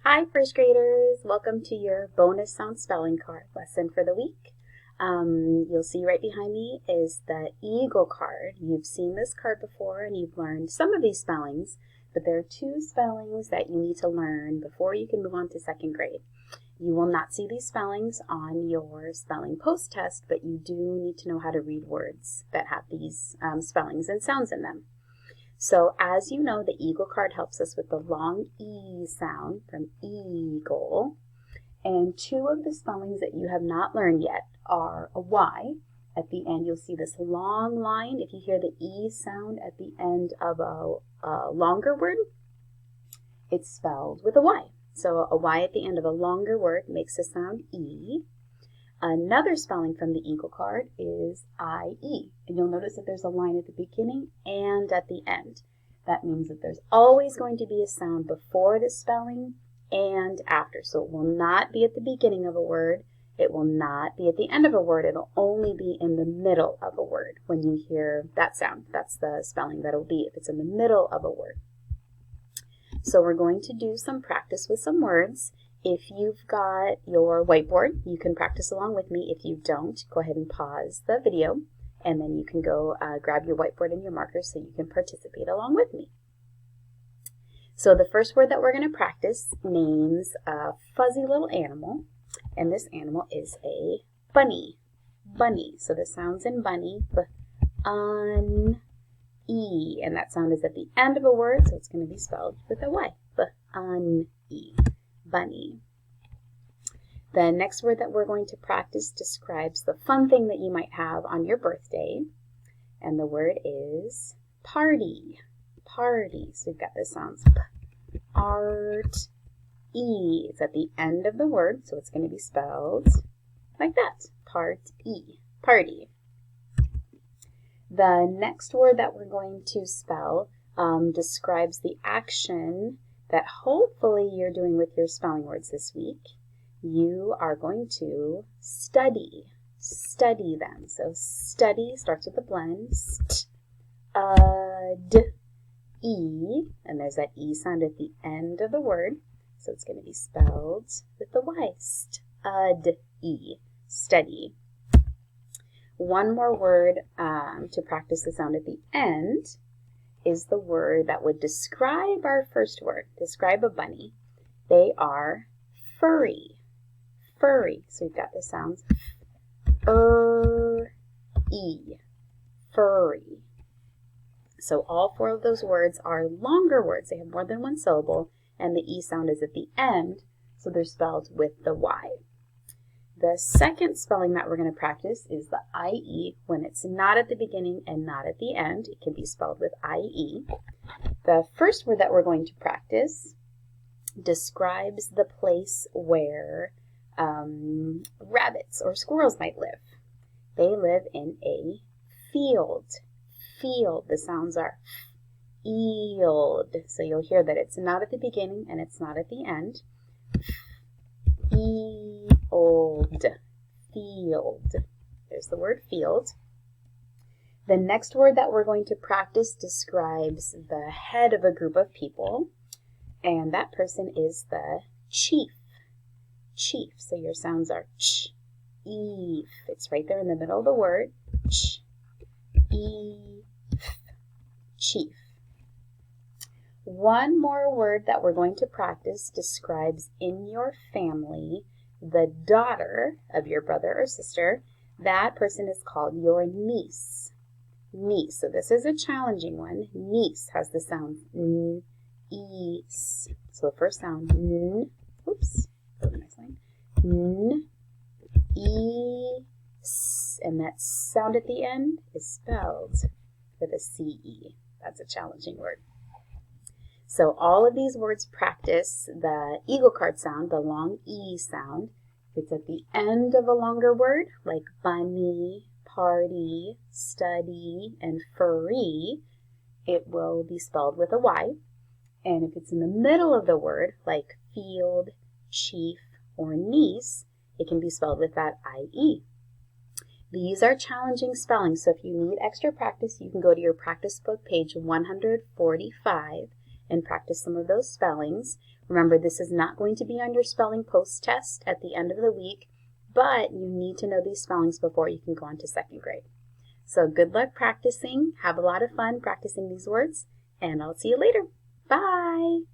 Hi, first graders. Welcome to your bonus sound spelling card lesson for the week. You'll see right behind me is the Eagle card. You've seen this card before and you've learned some of these spellings, but there are two spellings that you need to learn before you can move on to second grade. You will not see these spellings on your spelling post test, but you do need to know how to read words that have these spellings and sounds in them. So as you know, the Eagle card helps us with the long E sound from eagle. And two of the spellings that you have not learned yet are a Y. At the end, you'll see this long line. If you hear the E sound at the end of a longer word, it's spelled with a Y. So a Y at the end of a longer word makes the sound E. Another spelling from the Eagle card is I-E, and you'll notice that there's a line at the beginning and at the end. That means that there's always going to be a sound before the spelling and after. So it will not be at the beginning of a word. It will not be at the end of a word. It'll only be in the middle of a word when you hear that sound. That's the spelling that it'll be if it's in the middle of a word. So we're going to do some practice with some words. If you've got your whiteboard, you can practice along with me. If you don't, go ahead and pause the video, and then you can go grab your whiteboard and your markers so you can participate along with me. So the first word that we're going to practice names a fuzzy little animal, and this animal is a bunny. Bunny. So the sounds in bunny, B-un-E, and that sound is at the end of a word, so it's going to be spelled with a Y. B-un-E. Bunny. The next word that we're going to practice describes the fun thing that you might have on your birthday, and the word is party. Party. So we've got the sounds P-art-E. It's at the end of the word, so it's going to be spelled like that. Part-E. Party. The next word that we're going to spell describes the action that hopefully you're doing with your spelling words this week. You are going to study them. So study starts with a blend, st-u-d-e, and there's that E sound at the end of the word, so it's going to be spelled with the Y, st-u-d-e, study. One more word to practice the sound at the end is the word that would describe our first word, describe a bunny. They are furry. Furry. So we've got the sounds er-e, furry. So all four of those words are longer words. They have more than one syllable, and the E sound is at the end, so they're spelled with the Y. The second spelling that we're going to practice is the I-E. When it's not at the beginning and not at the end, it can be spelled with I-E. The first word that we're going to practice describes the place where rabbits or squirrels might live. They live in a field. Field. The sounds are field. So you'll hear that it's not at the beginning and it's not at the end. Field. Field. There's the word field. The next word that we're going to practice describes the head of a group of people, and that person is the chief. Chief. So your sounds are ch-eef. It's right there in the middle of the word. Ch-eef. Chief. One more word that we're going to practice describes in your family the daughter of your brother or sister. That person is called your niece. Niece. So this is a challenging one. Niece has the sound n-e-s. So the first sound n. Oops. Go to the next line. N-e-s. And that sound at the end is spelled with a C-E. That's a challenging word. So all of these words practice the Eagle card sound, the long E sound. If it's at the end of a longer word, like bunny, party, study, and furry, it will be spelled with a Y. And if it's in the middle of the word, like field, chief, or niece, it can be spelled with that I-E. These are challenging spellings, so if you need extra practice, you can go to your practice book, page 145, and practice some of those spellings. Remember, this is not going to be on your spelling post test at the end of the week, but you need to know these spellings before you can go on to second grade. So good luck practicing. Have a lot of fun practicing these words, and I'll see you later. Bye!